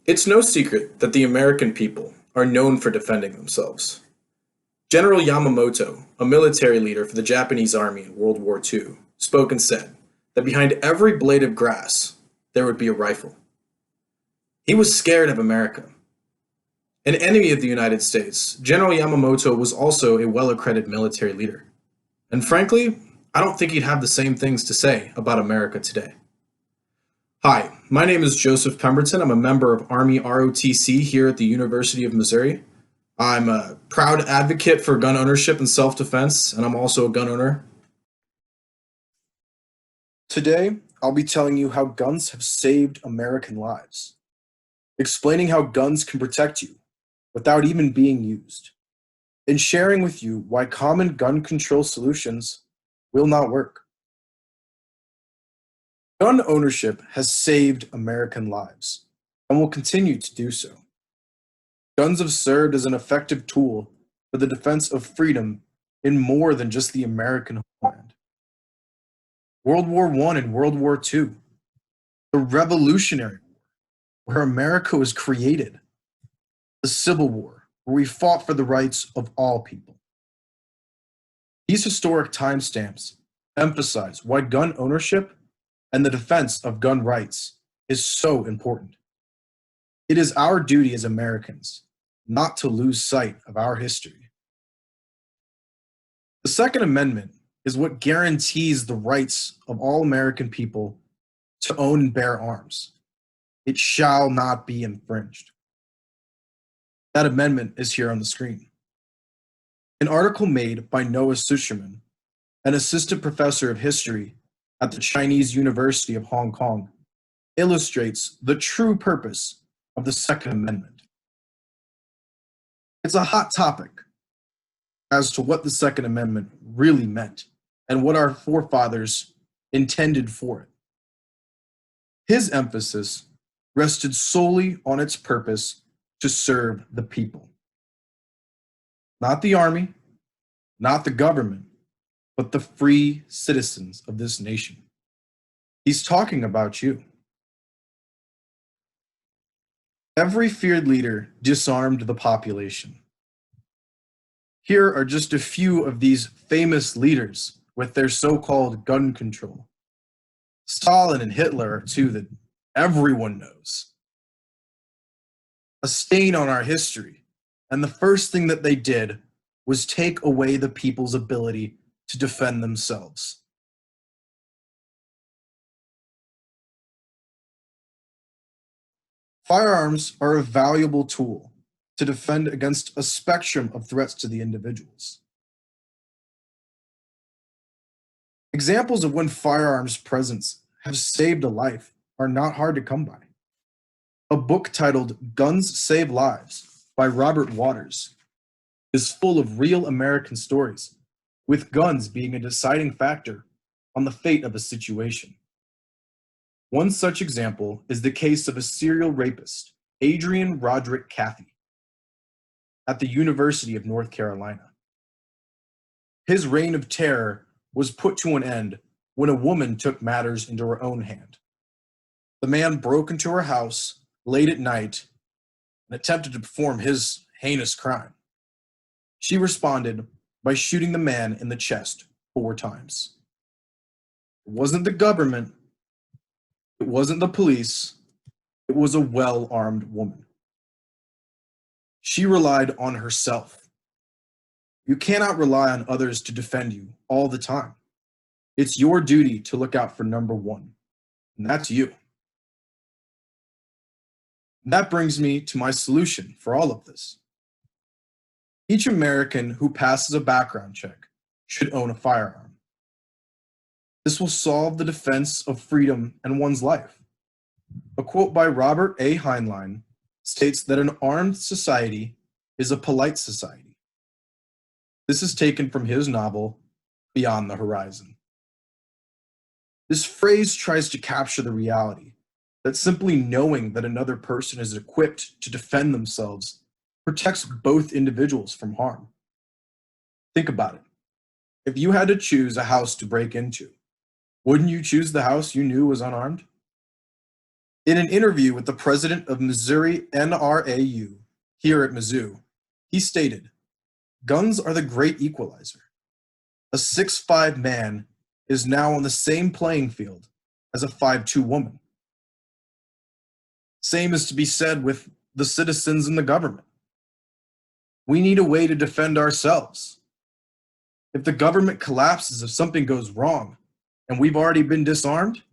It's no secret that the American people are known for defending themselves. General Yamamoto, a military leader for the Japanese army in World War II, spoke and said that behind every blade of grass there would be a rifle. He was scared of America. An enemy of the United States, General Yamamoto was also a well accredited military leader. And frankly, I don't think he'd have the same things to say about America today. Hi, my name is Joseph Pemberton. I'm a member of Army ROTC here at the University of Missouri. I'm a proud advocate for gun ownership and self defense, and I'm also a gun owner. Today, I'll be telling you how guns have saved American lives, explaining how guns can protect you without even being used, and sharing with you why common gun control solutions will not work. Gun ownership has saved American lives and will continue to do so. Guns have served as an effective tool for the defense of freedom in more than just the American homeland. World War I and World War II, the Revolutionary War, where America was created, the Civil War, where we fought for the rights of all people. These historic timestamps emphasize why gun ownership and the defense of gun rights is so important. It is our duty as Americans not to lose sight of our history. The Second Amendment is what guarantees the rights of all American people to own and bear arms. It shall not be infringed. That amendment is here on the screen. An article made by Noah Sucherman, an assistant professor of history at the Chinese University of Hong Kong, illustrates the true purpose of the Second Amendment. It's a hot topic as to what the Second Amendment really meant and what our forefathers intended for it. His emphasis rested solely on its purpose to serve the people. Not the army, not the government, but the free citizens of this nation. He's talking about you. Every feared leader disarmed the population. Here are just a few of these famous leaders with their so-called gun control. Stalin and Hitler are two that everyone knows. A stain on our history, and the first thing that they did was take away the people's ability to defend themselves. Firearms are a valuable tool to defend against a spectrum of threats to the individuals. Examples of when firearms presence have saved a life are not hard to come by. A book titled Guns Save Lives by Robert Waters is full of real American stories, with guns being a deciding factor on the fate of a situation. One such example is the case of a serial rapist, Adrian Roderick Cathy, at the University of North Carolina. His reign of terror was put to an end when a woman took matters into her own hand. The man broke into her house late at night and attempted to perform his heinous crime. She responded by shooting the man in the chest 4 times. It wasn't the government, it wasn't the police, it was a well-armed woman. She relied on herself. You cannot rely on others to defend you all the time. It's your duty to look out for number one, and that's you. And that brings me to my solution for all of this. Each American who passes a background check should own a firearm. This will solve the defense of freedom and one's life. A quote by Robert A. Heinlein states that an armed society is a polite society. This is taken from his novel, Beyond the Horizon. This phrase tries to capture the reality that simply knowing that another person is equipped to defend themselves protects both individuals from harm. Think about it. If you had to choose a house to break into, wouldn't you choose the house you knew was unarmed? In an interview with the president of Missouri NRAU here at Mizzou, he stated, "Guns are the great equalizer. A 6'5" man is now on the same playing field as a 5'2" woman. Same is to be said with the citizens and the government. We need a way to defend ourselves. If the government collapses, if something goes wrong, and we've already been disarmed,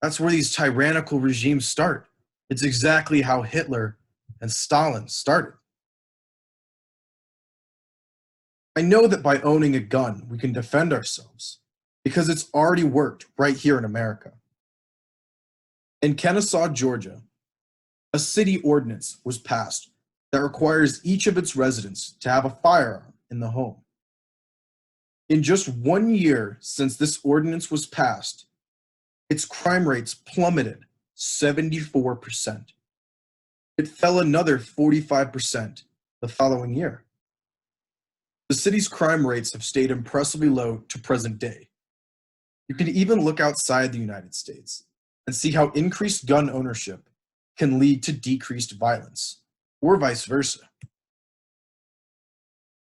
that's where these tyrannical regimes start. It's exactly how Hitler and Stalin started. I know that by owning a gun, we can defend ourselves because it's already worked right here in America. In Kennesaw, Georgia, a city ordinance was passed that requires each of its residents to have a firearm in the home. In just 1 year since this ordinance was passed, its crime rates plummeted 74%. It fell another 45% the following year. The city's crime rates have stayed impressively low to present day. You can even look outside the United States and see how increased gun ownership can lead to decreased violence, or vice versa.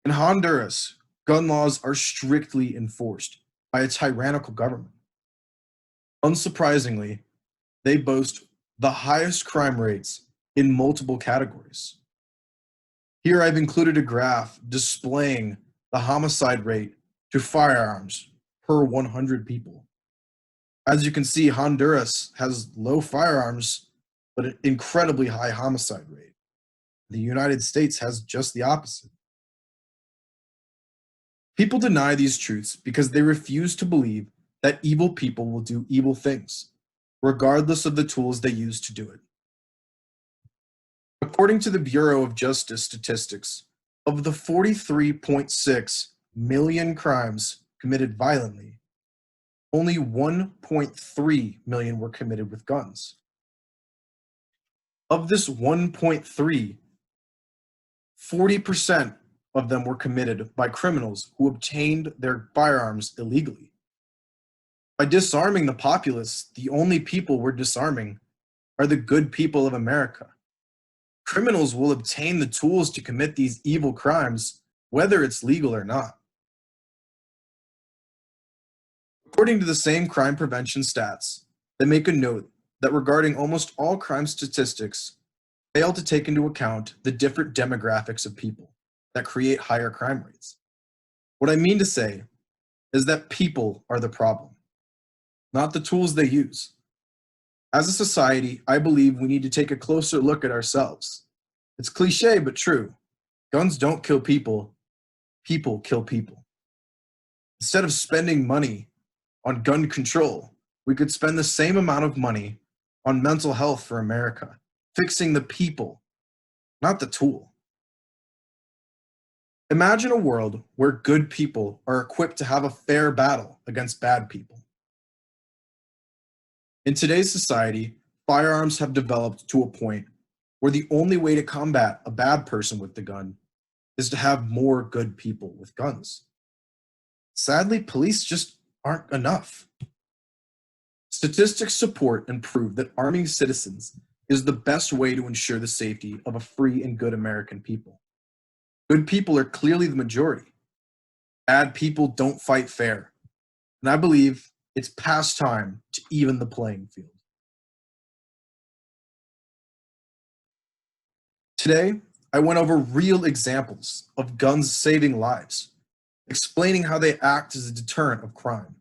In Honduras, gun laws are strictly enforced by a tyrannical government. Unsurprisingly, they boast the highest crime rates in multiple categories. Here I've included a graph displaying the homicide rate to firearms per 100 people. As you can see, Honduras has low firearms, but an incredibly high homicide rate. The United States has just the opposite. People deny these truths because they refuse to believe that evil people will do evil things, regardless of the tools they use to do it. According to the Bureau of Justice Statistics, of the 43.6 million crimes committed violently, only 1.3 million were committed with guns. Of this 1.3, 40% of them were committed by criminals who obtained their firearms illegally. By disarming the populace, the only people we're disarming are the good people of America. Criminals will obtain the tools to commit these evil crimes, whether it's legal or not. According to the same crime prevention stats, they make a note that regarding almost all crime statistics, fail to take into account the different demographics of people that create higher crime rates. What I mean to say is that people are the problem, not the tools they use. As a society, I believe we need to take a closer look at ourselves. It's cliche, but true. Guns don't kill people, people kill people. Instead of spending money on gun control, we could spend the same amount of money on mental health for America, fixing the people, not the tool. Imagine a world where good people are equipped to have a fair battle against bad people. In today's society, firearms have developed to a point where the only way to combat a bad person with the gun is to have more good people with guns. Sadly, police just aren't enough. Statistics support and prove that arming citizens is the best way to ensure the safety of a free and good American people. Good people are clearly the majority. Bad people don't fight fair. And I believe it's past time to even the playing field. Today, I went over real examples of guns saving lives, explaining how they act as a deterrent of crime,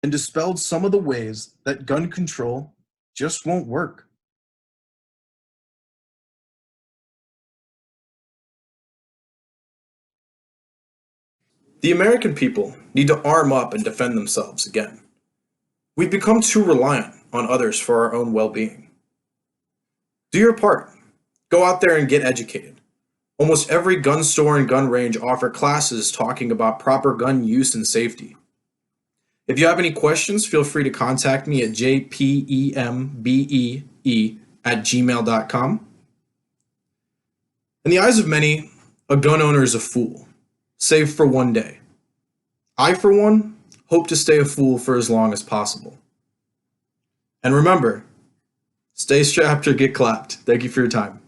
and dispelled some of the ways that gun control just won't work. The American people need to arm up and defend themselves again. We've become too reliant on others for our own well-being. Do your part. Go out there and get educated. Almost every gun store and gun range offer classes talking about proper gun use and safety. If you have any questions, feel free to contact me at jpembee@gmail.com. In the eyes of many, a gun owner is a fool, save for one day. I, for one, hope to stay a fool for as long as possible. And remember, Stay strapped or get clapped. Thank you for your time.